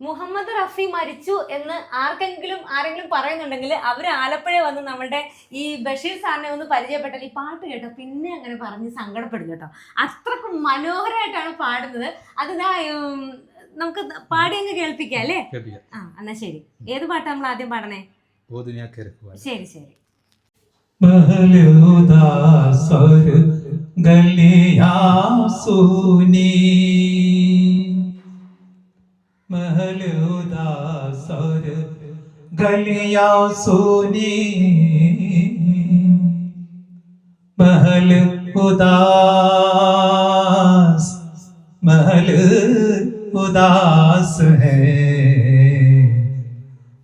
മുഹമ്മദ് റഫി മരിച്ചു എന്ന് ആരെങ്കിലും പറയുന്നുണ്ടെങ്കിൽ അവർ ആലപ്പുഴ വന്ന് നമ്മുടെ ഈ ബഷീർ സാറിനെ ഒന്ന് പരിചയപ്പെട്ടാൽ ഈ പാട്ട് കേട്ടോ പിന്നെ അങ്ങനെ പറഞ്ഞ് സങ്കടപ്പെടും കേട്ടോ. അത്രക്കും മനോഹരമായിട്ടാണ് പാടുന്നത്. അതിനാ നമുക്ക് പാടി അങ്ങ് കേൾപ്പിക്കാം അല്ലേ? ആ എന്നാ ശരി. ഏത് പാട്ടാ നമ്മൾ ആദ്യം പാടണേ? ശരി ശരി. महल उदास और गलियां सुनी, महल उदास है, महल उदास है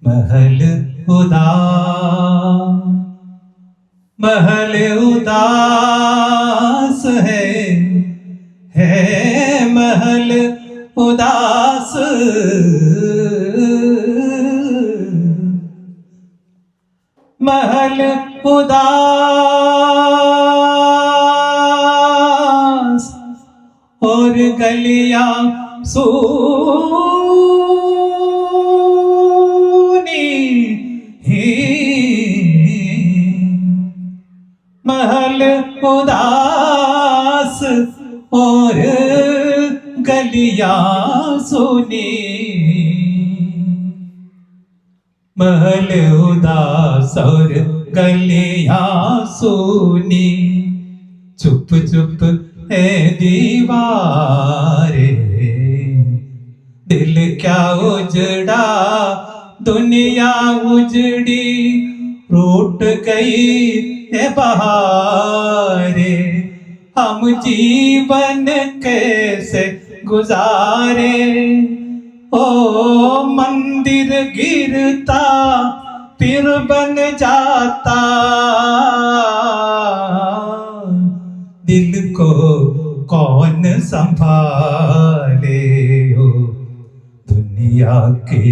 महल उदास, महल उदास और गलियां सूनी, महल उदास और गलियां सुनी, महल उदास और गलियां सुनी, चुप चुप है दीवारे, दिल क्या उजड़ा दुनिया उजड़ी, रूठ गई है बहारे, हम जीवन कैसे गुजारे, ओ मंदिर गिरता फिर बन जाता, दिल को कौन संभाले, ओ दुनिया के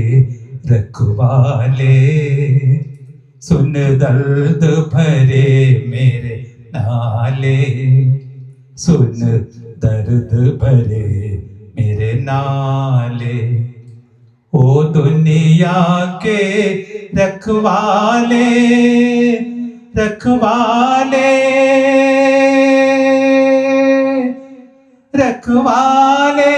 रखवाले, सुन दर्द भरे मेरे नाले, सुन दर्द भरे मेरे नाले, ओ दुनिया के रखवाले, रखवाले, रखवाले,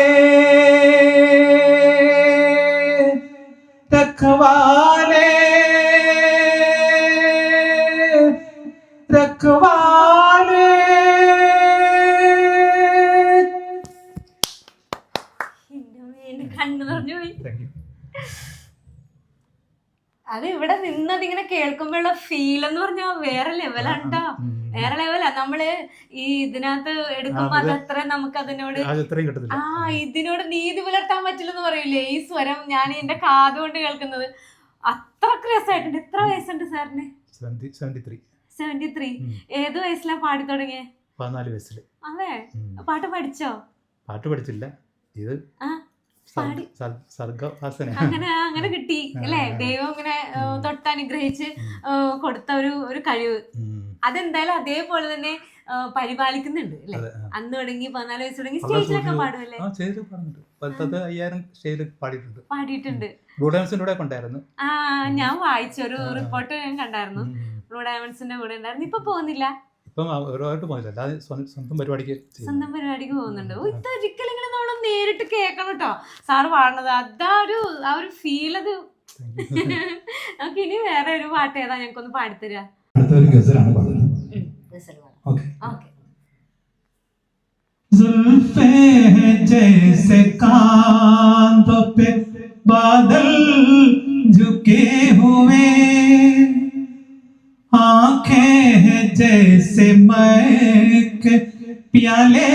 रखवाले, रखवाले. അത് ഇവിടെ നിന്നത് ഇങ്ങനെ കേൾക്കുമ്പോഴുള്ള ഫീൽ എന്ന് പറഞ്ഞാൽ വേറെ ലെവലാണ്ടോ, വേറെ ലെവലാ. നമ്മള് ഈ ഇതിനകത്ത് എടുക്കുമ്പോ അതത്ര നമുക്ക് അതിനോട് ഇതിനോട് നീതി പുലർത്താൻ പറ്റില്ലെന്ന് പറയില്ലേ ഈ സ്വരം. ഞാൻ എന്റെ കാതുകൊണ്ട് കേൾക്കുന്നത് അത്രക്ക് രസമായിട്ടുണ്ട്. എത്ര വയസ്സുണ്ട് സാറിന്? 73. ഏത് വയസ്സിലാ പാടി തുടങ്ങിയേ? 14 വയസ്സിൽ. അതെ. പാട്ട് പഠിച്ചോ? പാട്ട് പഠിച്ചില്ല, ഇത് അങ്ങനെ കിട്ടി അല്ലേ? ദൈവം ഇങ്ങനെ തൊട്ടനുഗ്രഹിച്ച് കൊടുത്ത ഒരു കഴിവ്. അതെന്തായാലും അതേപോലെ തന്നെ പരിപാലിക്കുന്നുണ്ട് അല്ലേ? അന്ന് തുടങ്ങി 14 വയസ്സ് തുടങ്ങി സ്റ്റേജിലൊക്കെ പാടുമല്ലേ? പാടിയിട്ടുണ്ട്. ആ ഞാൻ വായിച്ച ഒരു റിപ്പോർട്ട് ഞാൻ കണ്ടായിരുന്നു. ബ്ലൂ ഡയമണ്ട്സിന്റെ കൂടെ ഉണ്ടായിരുന്നു. ഇപ്പൊ പോകുന്നില്ല, സ്വന്തം പരിപാടിക്ക് പോകുന്നുണ്ട്. ഇതൊരിക്കലും നമ്മൾ നേരിട്ട് കേൾക്കണം കേട്ടോ സാറ് പാടുന്നത്. ആ ഒരു ഫീൽ. അത് നമുക്ക് ഇനി വേറെ ഒരു പാട്ട് ഏതാ ഞങ്ങൾക്കൊന്ന് പാടിത്തരാ? जुल्फे जैसे कांधों पे बादल झुके हुए, आंखें हैं जैसे महक प्याले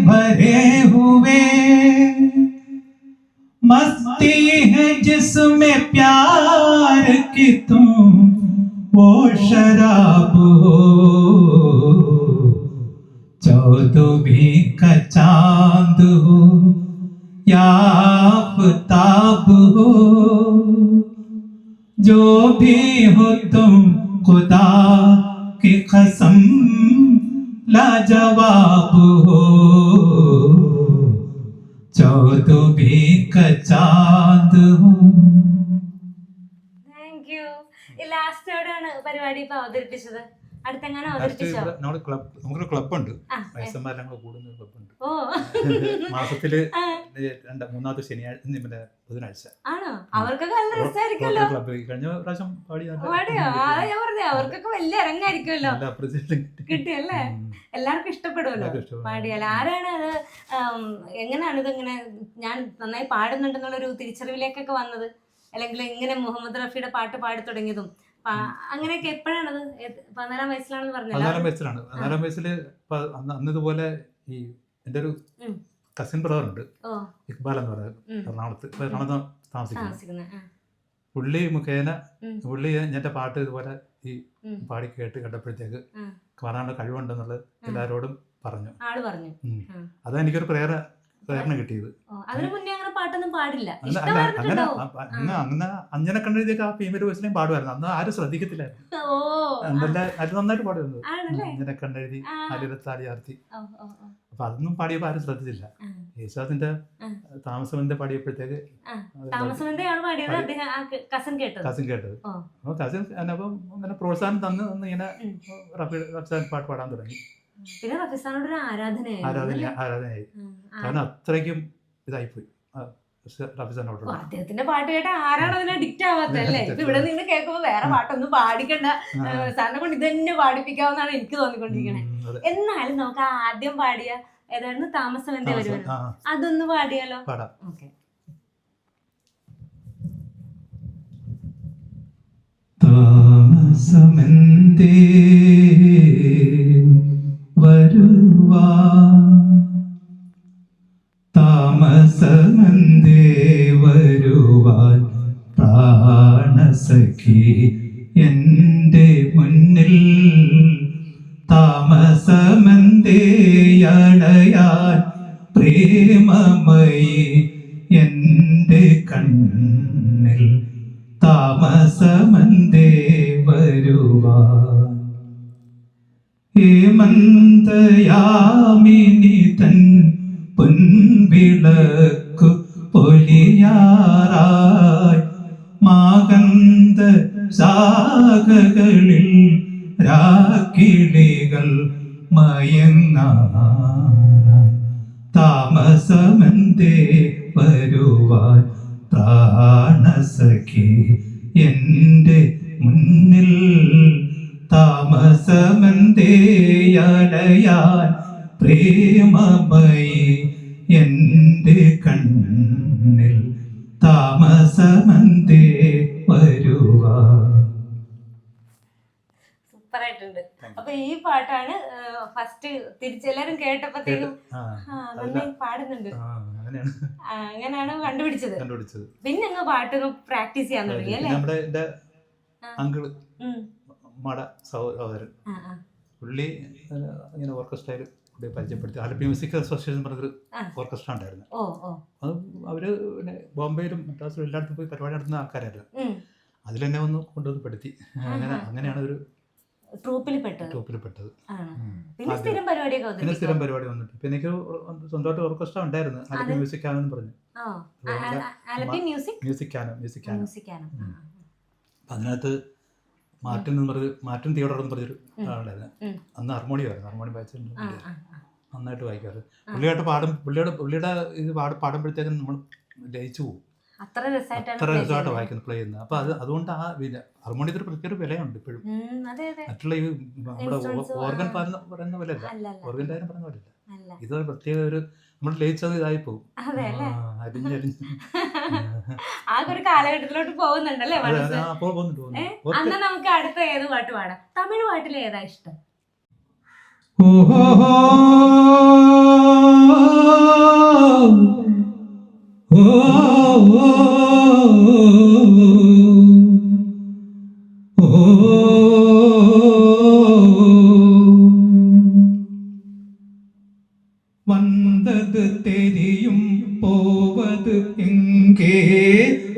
भरे हुए, मस्ती है जिसमें प्यार की तुम वो शराब हो, चौदहवीं का चांद हो या आफताब हो, जो भी हो तुम खुदा की कसम लाजवाब हो, चौदहवीं का चांद എപ്പോഴാണ് പരിപാടി ഇപ്പൊ അവതരിപ്പിച്ചത്? അടുത്തെങ്ങനെ അവതരിപ്പിച്ചോ? നമുക്കൊരു ക്ലബ്ബുണ്ട്, വയസ്സന്മാരെല്ലാം കൂടെ കൂടുന്ന ഒരു ക്ലബ്ബുണ്ട്. ഓ മാസത്തില് മൂന്നാമത്തെ ശനിയാഴ്ച ബുധനാഴ്ച. ആണോ? അവർക്കൊക്കെ നല്ല രസമായിരിക്കുമല്ലോ. ക്ലബ്ബിൽ കഴിഞ്ഞ പ്രാവശ്യം പാടിയോ? അതാ ഞാൻ പറഞ്ഞേ, അവർക്കൊക്കെ വലിയ ഇറങ്ങായിരിക്കുമല്ലോ. കിട്ടിയല്ലേ? എല്ലാവർക്കും ഇഷ്ടപ്പെടുമല്ലോ പാടിയാൽ. ആരാണ് അത്, എങ്ങനെയാണ് ഇതിങ്ങനെ ഞാൻ നന്നായി പാടുന്നുണ്ടെന്നുള്ളൊരു തിരിച്ചറിവിലേക്കൊക്കെ വന്നത്? അല്ലെങ്കിൽ ഇങ്ങനെ മുഹമ്മദ് റഫിയുടെ പാട്ട് പാടി തുടങ്ങിയതും അങ്ങനെയൊക്കെ എപ്പോഴാണത്? 14 വയസ്സിലാണെന്ന് പറഞ്ഞത്. 14 വയസ്സിലാണ്. 14 വയസ്സിൽ അന്ന് ഇതുപോലെ ഈ എൻ്റെ ഒരു കസിൻ ബ്രദർ ഉണ്ട്, ഇക്ബാൽ എന്ന് പറയുന്നത്, എറണാകുളത്ത് താമസിക്കുന്നത്. പുള്ളി മുഖേന പുള്ളി എൻ്റെ പാട്ട് ഇതുപോലെ ഈ പാടി കേട്ടപ്പോഴത്തേക്ക് പാടാനുള്ള കഴിവുണ്ടെന്നുള്ളത് എല്ലാവരോടും പറഞ്ഞു. അതാ എനിക്കൊരു പ്രേരണ കിട്ടിയത്. അതിനു മുന്നേ അങ്ങനെ പാട്ടൊന്നും പാടില്ല. അങ്ങനെ അഞ്ജന കണ്ണെഴുതിയൊക്കെ ആ ഫീമെയിൽ വോയിസിലേയും പാടുമായിരുന്നു. അന്ന് ആരും ശ്രദ്ധിക്കത്തില്ലായിരുന്നു. അത് നന്നായിട്ട് പാടുന്നത് അഞ്ജന കണ്ണെഴുതി അലിരത്താടി ആർത്തി. അപ്പൊ അതൊന്നും പാടിയപ്പോ ആരും ശ്രദ്ധിച്ചില്ല. യേശുദാസിന്റെ താമസമെന്ത് പാടിയപ്പോഴത്തേക്ക് കസിൻ കേട്ടത്. അപ്പൊ കസിൻ അപ്പൊ അങ്ങനെ പ്രോത്സാഹനം തന്ന് ഇങ്ങനെ റഫീസാൻ പാട്ട് പാടാൻ തുടങ്ങി. പിന്നെ റഫീസാനോട് ഒരു ആരാധനയായി. കാരണം അത്രയ്ക്കും ഇതായിപ്പോയി റഫീസാനോട്. അദ്ദേഹത്തിന്റെ പാട്ട് കേട്ട ആരാണ് അതിന് അഡിക്റ്റ് ആവാത്തല്ലേ? ഇപ്പൊ ഇവിടെ നിന്ന് കേൾക്കുമ്പോ വേറെ പാട്ടൊന്നും പാടിക്കണ്ട, സാറിനെ കൊണ്ട് ഇത് തന്നെ പാടിപ്പിക്കാവുന്നതാണ് എനിക്ക് തോന്നിക്കൊണ്ടിരിക്കണേ. എന്നാലും നമുക്ക് ആദ്യം പാടിയ ഏതായിരുന്നു താമസം എന്തേ വരുമല്ലോ, അതൊന്ന് പാടിയാലോ? ഓക്കെ. താമസമെന്തേ വരുവാ, താമസമെന്തേ വരുവാൻ പ്രാണസഖി എൻ്റെ മുന്നിൽ, താമസമെന്തേ അടയാൻ പ്രേമമയി എൻ്റെ കണ്ണിൽ, താമസമെന്തേ വരുവാൻ. ഹേമന്തയാമിനി തൻ പൊൻവിളക്കു പൊലിയാറായി, മാകന്ത ശാഖകളിൽ രാക്കിളികൾ മയങ്ങാറായി, താമസമെന്തേ വരുവാൻ പ്രാണസഖി എൻ്റെ മുന്നിൽ, താമസമെന്തേ അലയാൻ പ്രേമമയി എൻ്റെ കണ്ണിൽ, താമസമെന്തേ വരുവാൻ. സൂപ്പറായിട്ടുണ്ട്. അപ്പൊ ഈ പാട്ടാണ് ഫസ്റ്റ് തിരിച്ചെല്ലാരും കേട്ടപ്പോഴത്തേക്കും നന്നായി പാടുന്നുണ്ട്, അങ്ങനെയാണ് കണ്ടുപിടിച്ചത്. പിന്നെ അങ്ങ് പാട്ട് പ്രാക്ടീസ് ചെയ്യാൻ തുടങ്ങി അല്ലേ? നമ്മുടെ അങ്കിള് മട സഹോദരൻ പുള്ളി ഇങ്ങനെ ഓർക്കസ്ട്രയിൽ പരിചയപ്പെടുത്തി. ആലപ്പി മ്യൂസിക് അസോസിയേഷൻ പറഞ്ഞൊരു ഓർക്കസ്ട്ര ഉണ്ടായിരുന്നു. അത് അവര് പിന്നെ ബോംബെയിലും മദ്രാസിലും എല്ലായിടത്തും പോയി പരിപാടി നടത്തുന്ന ആൾക്കാരായിരുന്നു. അതിൽ തന്നെ ഒന്ന് കൊണ്ടുവന്ന് പെടുത്തി. അങ്ങനെയാണ് ഒരു ട്രൂപ്പിൽ പെട്ടത്. പിന്നെ സ്ഥിരം പരിപാടി വന്നിട്ട് പിന്നെ എനിക്ക് സ്വന്തമായിട്ട് ഓർക്കസ്ട്ര ഉണ്ടായിരുന്നു, ആലപ്പി മ്യൂസിക് ആനെന്ന് പറഞ്ഞു. അതിനകത്ത് മാർട്ടിൻ തിയേറ്റർ എന്ന് പറഞ്ഞൊരു ആളുണ്ടായിരുന്നു. അന്ന് ഹാർമോണിയം വായിച്ചിട്ടുണ്ട്, നന്നായിട്ട് വായിക്കാറ്. പുള്ളിയുടെ ഇത് പാടുമ്പോഴത്തേക്കും നമ്മൾ ലയിച്ചു പോകും. അത്ര രസമായിട്ട് വായിക്കുന്നത്, പ്ലേ ചെയ്യുന്നത്. അപ്പൊ അതുകൊണ്ട് ആ ഹാർമോണിയത്തിന് പ്രത്യേക വിലയുണ്ട് ഇപ്പോഴും. മറ്റുള്ള ഈ നമ്മുടെ ഓർഗൻ പറയുന്ന പോലെ അല്ല, ഓർഗൻ കാര്യം പറയുന്ന പോലെ അല്ല. ഇത് പ്രത്യേക ഒരു നമ്മൾ ലയിച്ചത് ഇതായി പോകും, അരിഞ്ഞരിഞ്ഞ് ആ ഒരു കാലഘട്ടത്തിലോട്ട് പോകുന്നുണ്ടല്ലേ മനസ്സ്. അന്ന് നമുക്ക് അടുത്ത ഏത് പാട്ട് പാടാം? തമിഴ് പാട്ടിൽ ഏതാ ഇഷ്ടം? வந்தது தெரியும் போவது எங்கே,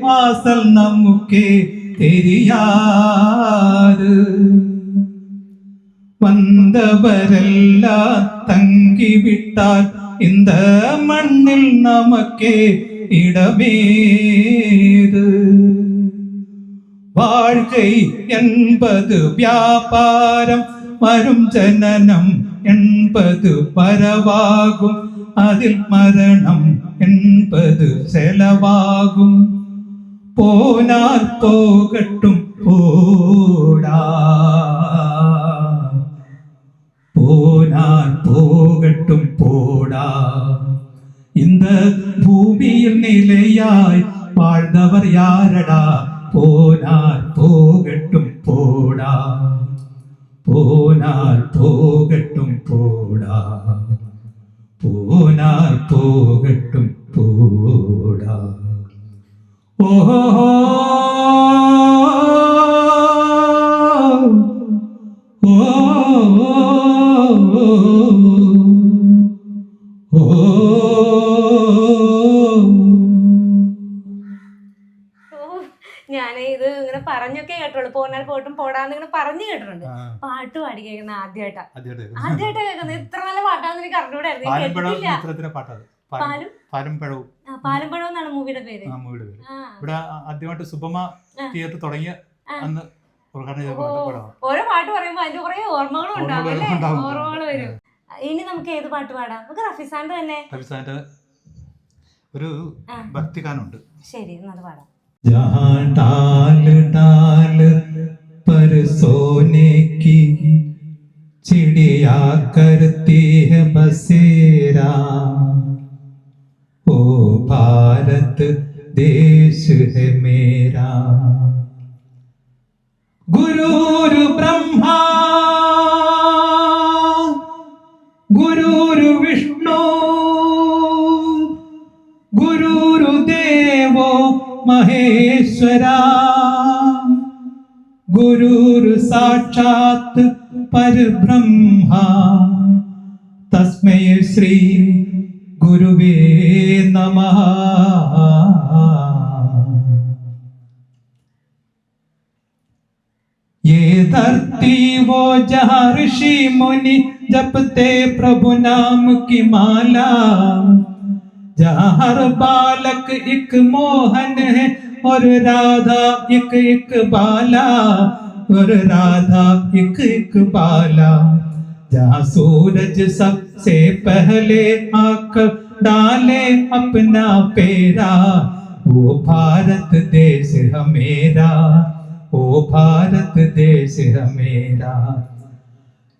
வாசல் நமக்கே தெரியாது, வந்தவரெல்லாம் தங்கிவிட்டால் இந்த மண்ணில் நமக்கே இடமேது, வாழ்க்கை என்பது வியாபாரம் வரும் ஜனனம் என்பது பரவாகும் அதில் மரணம் என்பது செலவாகும் போனால் போகட்டும் போடா போனால் போகட்டும் போடா இந்த பூமியில் நிலையாய் வாழ்ந்தவர் யாரடா போனால் போகட்டும் போடா போனால் போகட்டும் போடா போனால் போகட்டும் போடா ஓஹோ ഞാൻ ഇത് ഇങ്ങനെ പറഞ്ഞൊക്കെ കേട്ടുള്ളൂ. പോന്നാൽ പോട്ടും പോടാന്ന് ഇങ്ങനെ പറഞ്ഞു കേട്ടിട്ടുണ്ട്. പാട്ട് പാടി കേൾക്കുന്ന ആദ്യമായിട്ടാ കേൾക്കുന്നത്. ഇത്ര നല്ല പാട്ടാണെന്ന് എനിക്ക് അറിഞ്ഞൂടായിരുന്നു. പാലും പഴവും എന്നാണ് മൂവിയുടെ പേര്. ഇവിടെ ആദ്യമായിട്ട് സുബമ തിയേറ്റർ തുടങ്ങിയ അന്ന് ഓരോ പാട്ട് പറയുമ്പോ അതിന്റെ കുറെ ഓർമ്മകളും ഉണ്ടാവും അല്ലേ? ഓർമ്മകൾ വരും. ഇനി നമുക്ക് ഏത് പാട്ട് പാടാം? നമുക്ക് റഫീസാന്റെ തന്നെ ഒരു ഭക്തിഗാനമുണ്ട്. ശരി, അത് പാടാം. जहाँ डाल डाल पर सोने की चिड़िया करती है बसेरा ओ भारत देश है मेरा गुरुरु ब्रह्मा गुरुरु विष्णु गुरुरु देवो महेश्वरा गुरुरु साक्षात् परब्रह्मा तस्मै श्री गुरुवे नमः ये धरती वो जहाँ ऋषि मुनि जपते प्रभु नाम की माला जहाँ हर बालक एक मोहन है और राधा एक एक बाला और राधा एक एक बाला जहाँ सूरज सबसे पहले आकर डाले अपना पेरा वो भारत देश है मेरा वो भारत देश है मेरा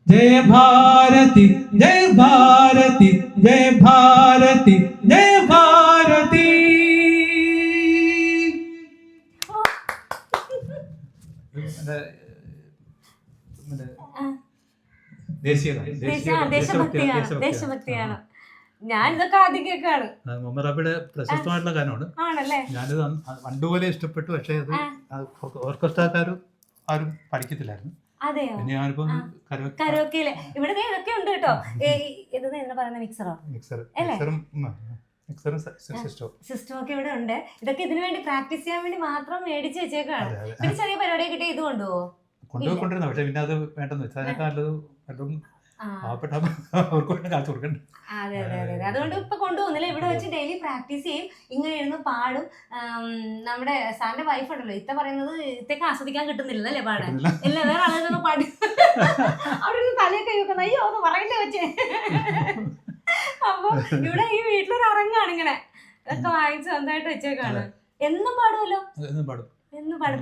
जय भारती जय भारती जय भारती जय भारती ദേശഭക്തിയാണ്. ഞാൻ ഇതൊക്കെ ആദ്യം കേൾക്കാണ്. മുഹമ്മദ് റാഫിയുടെ പ്രശസ്തമായിട്ടുള്ള ഗാനമാണ്. ആണല്ലേ? ഞാനിത് പണ്ടുപോലെ ഇഷ്ടപ്പെട്ടു. പക്ഷേ അത് ഓർക്കസ്ട്രക്കാരും ആരും പഠിക്കത്തില്ലായിരുന്നു. അതെയോ? കരോക്കയില് ഇവിടെ ഇതൊക്കെ ഉണ്ട് കേട്ടോ. ഇത് എന്താ പറയുന്നത്? സിസ്റ്റം ഒക്കെ ഇവിടെ ഉണ്ട്. ഇതൊക്കെ ഇതിനു വേണ്ടി പ്രാക്ടീസ് ചെയ്യാൻ വേണ്ടി മാത്രം മേടിച്ച് വെച്ചേക്കാണ്. പിന്നെ ചെറിയ പരിപാടിയൊക്കെ കിട്ടിയ ഇത് കൊണ്ടുപോകും. കൊണ്ടുപോയിക്കൊണ്ടിരുന്നു. പക്ഷെ പിന്നെ അത് വേണ്ടെന്ന് വെച്ചാൽ അതെ അതെ അതെ. അതുകൊണ്ട് ഇപ്പൊ കൊണ്ടുപോകുന്നില്ല. ഇവിടെ വെച്ച് ഡെയിലി പ്രാക്ടീസ് ചെയ്യും. ഇങ്ങനെ ഇരുന്ന് പാടും. നമ്മുടെ സാറിന്റെ വൈഫ് ഉണ്ടല്ലോ, ഇത്ത പറയുന്നത് ഇത്തേക്ക് ആസ്വദിക്കാൻ കിട്ടുന്നില്ല അല്ലേ പാടാൻ? ഇല്ല, വേറെ ആളുകളൊക്കെ പാടി അവിടെ ഒരു തലയൊക്കെ വെക്കുന്ന അയ്യോ ഒന്ന് പറയണ്ടേ വെച്ചേ. അപ്പൊ ഇവിടെ ഈ വീട്ടിലൊരു അറങ്ങാണ് ഇങ്ങനെ ഇതൊക്കെ വാങ്ങിച്ച് സ്വന്തമായിട്ട് വെച്ചേക്കാണ്. എന്നും പാടുമല്ലോ. എന്നും പാടും.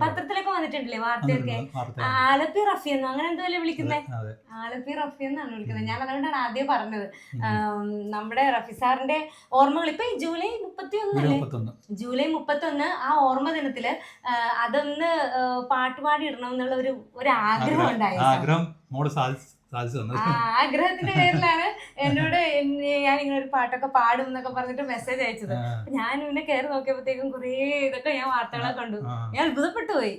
പത്രത്തിലൊക്കെ വന്നിട്ടുണ്ടല്ലേ വാർത്തയൊക്കെ. ആലപ്പി റഫി എന്നോ അങ്ങനെ എന്തോ അല്ലേ വിളിക്കുന്നത്? ആലപ്പി റഫി എന്നാണ് വിളിക്കുന്നത്. ഞാൻ അതുകൊണ്ടാണ് ആദ്യം പറഞ്ഞത്. നമ്മുടെ റഫി സാറിന്റെ ഓർമ്മകൾ ഇപ്പൊ ജൂലൈ 31 ജൂലൈ 31 ആ ഓർമ്മ ദിനത്തില് അതൊന്ന് പാട്ടുപാടി ഇടണം എന്നുള്ള ഒരു ആഗ്രഹം ഉണ്ടായിരുന്നു. ആഗ്രഹത്തിന്റെ പേരിലാണ് എന്നോട് ഞാൻ ഇങ്ങനെ ഒരു പാട്ടൊക്കെ പാടും എന്നൊക്കെ പറഞ്ഞിട്ട് മെസ്സേജ് അയച്ചത്. ഞാൻ ഇങ്ങനെ കയറി നോക്കിയപ്പോഴത്തേക്കും കുറേ ഇതൊക്കെ ഞാൻ വാർത്തകളൊക്കെ കണ്ടു. ഞാൻ അത്ഭുതപ്പെട്ടു പോയി.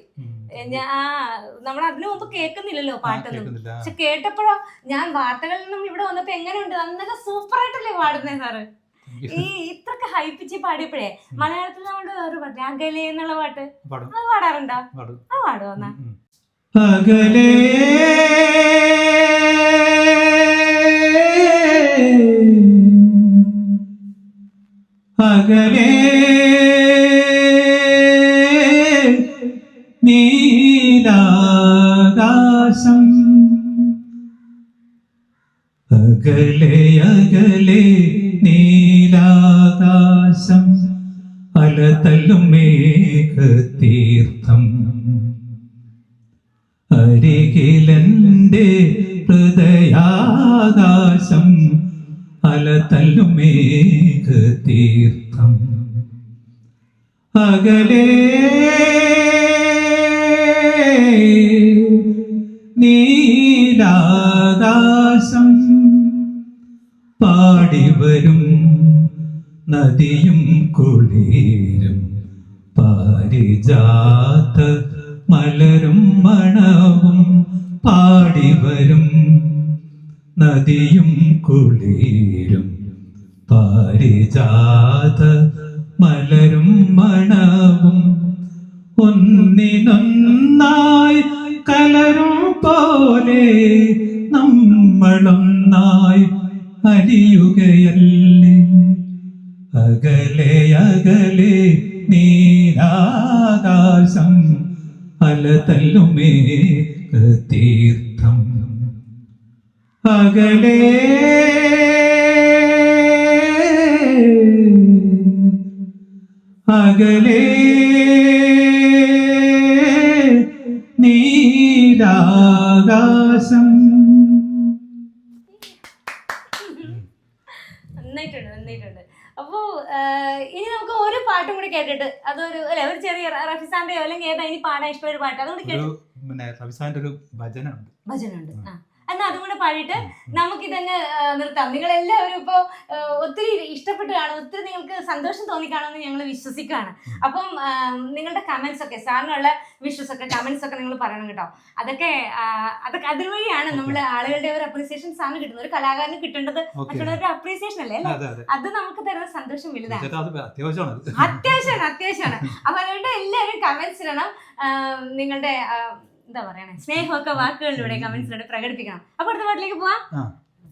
നമ്മൾ അതിനു മുമ്പ് കേൾക്കുന്നില്ലല്ലോ പാട്ടൊന്നും. പക്ഷെ കേട്ടപ്പോഴോ ഞാൻ വാർത്തകളിൽ നിന്നും ഇവിടെ വന്നപ്പോ എങ്ങനെയുണ്ട്, നല്ല സൂപ്പർ ആയിട്ടല്ലേ പാടുന്നേ സാറ്. ഈ ഇത്രക്ക് ഹൈപ്പിച്ച് പാടിയപ്പോഴേ മലയാളത്തിൽ നമ്മുടെ ഒരു പാട്ട് അകലെ എന്നുള്ള പാട്ട് അത് പാടാറുണ്ടോ? അത് പാടുമോ എന്നാ? അകലെ അകലെ നീ അകലെ അകലെ നീലാകാശം അലതല്ലും മേഘതീർത്ഥം അരികിലെന്റെ ഹൃദയാകാശം അലതല്ലും മേഘതീർത്ഥം അകലെ നീലാകാശം പാടിവരും നദിയും കുളിരും പാരിജാത മലരും മണവും പാടിവരും നദിയും കുളിരും പാരിജാത മലരും മണവും ഒന്നിനൊന്നായി കലരും പോലെ നമ്മളൊന്നായി അലിയുകയല്ലേ അകലെ അകലെ നീലാകാശം അലതല്ലും മേഘതീർത്ഥം അകലെ അകലെ നീലാകാശം. നന്നായിട്ടുണ്ട്. അപ്പോ ഇനി നമുക്ക് ഒരു പാട്ടും കൂടി കേട്ടിട്ട് അതൊരു അല്ലെ ഒരു ചെറിയ റഫിസാന്റെയോ അല്ലെങ്കിൽ ഏതാ ഇനി പാടാൻ ഇഷ്ടം ഒരു പാട്ട് അതുകൊണ്ട് കേട്ടു. പിന്നെ റഫിസാന്റെ ഒരു ഭജനുണ്ട്. എന്നാ അതും കൂടെ പാടിയിട്ട് നമുക്കിതങ്ങ് നിർത്താം. നിങ്ങളെല്ലാവരും ഇപ്പോൾ ഒത്തിരി ഇഷ്ടപ്പെട്ട് കാണും, ഒത്തിരി നിങ്ങൾക്ക് സന്തോഷം തോന്നിക്കാണെന്ന് ഞങ്ങൾ വിശ്വസിക്കുകയാണ്. അപ്പം നിങ്ങളുടെ കമന്റ്സ് ഒക്കെ സാറിനുള്ള വിഷസ് ഒക്കെ കമന്റ്സ് ഒക്കെ നിങ്ങൾ പറയണം കേട്ടോ. അതൊക്കെ അതുവഴിയാണ് നമ്മൾ ആളുകളുടെ ഒരു അപ്രീസിയേഷൻ സാറിന് കിട്ടുന്നത്. ഒരു കലാകാരന് കിട്ടേണ്ടത് മറ്റുള്ളവരുടെ അപ്രീസിയേഷൻ അല്ലേ അല്ലേ? അത് നമുക്ക് തരുന്ന സന്തോഷം വലുതാണ്, അത്യാവശ്യമാണ്. അപ്പൊ അതുകൊണ്ട് എല്ലാവരും കമന്റ്സ് ഇടണം. നിങ്ങളുടെ എന്താ പറയണേ സ്നേഹമൊക്കെ വാക്കുകളിലൂടെ കമന്റ്സിലൂടെ പ്രകടിപ്പിക്കണം. അപ്പൊ അടുത്ത പാട്ടിലേക്ക് പോവാം.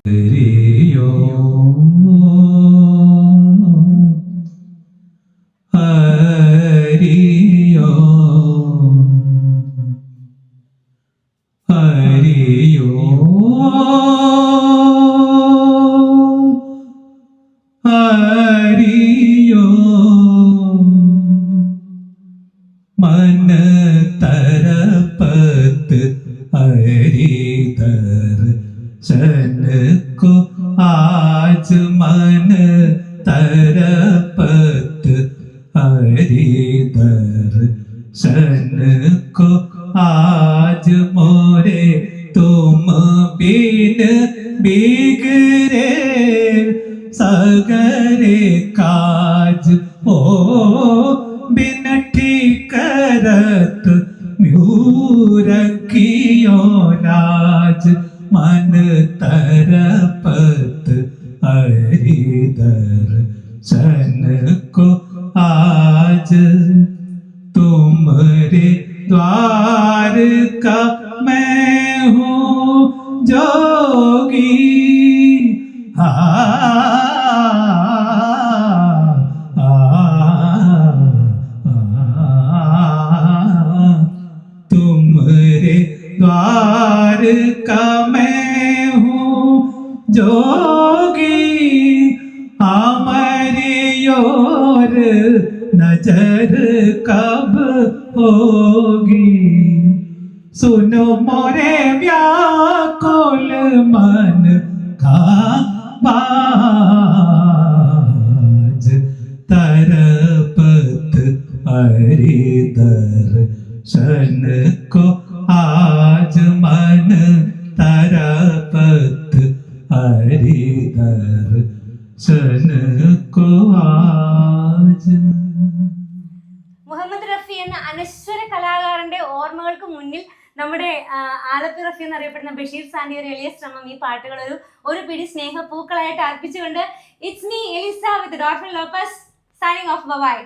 ഹരിയോ ഹരിയോ ഹരിയോ ഹരിയോ मन तरपत हरिदर शन को आज मन तरपत हरिदर शन को आज मोरे तुम बिन बिगड़े सगरे काज ओ बिनठी करत म्यूरखियो लाज मन तरपत हरिदर शन को आज तुमरे द्वार का मैं हूँ जोगी तुमरे द्वार का मैं हूँ जोगी हमारी ओर नजर कब होगी सुनो मोरे व्याकुल मन का बाज तरपत हरिदर शन को आज मन तरपत हरिदर शन को आज. മുഹമ്മദ് റഫി എന്ന അനശ്വര കലാകാരന്റെ ഓർമ്മകൾക്ക് മുന്നിൽ നമ്മുടെ ആലപ്പി റഫി എന്നറിയപ്പെടുന്ന ബഷീർ സാന്റെ ഒരു എളിയ ശ്രമം ഈ പാട്ടുകൾ ഒരു പിടി സ്നേഹ പൂക്കളായിട്ട് അർപ്പിച്ചുകൊണ്ട് it's me Eliza with Dorphin Lopez signing off by.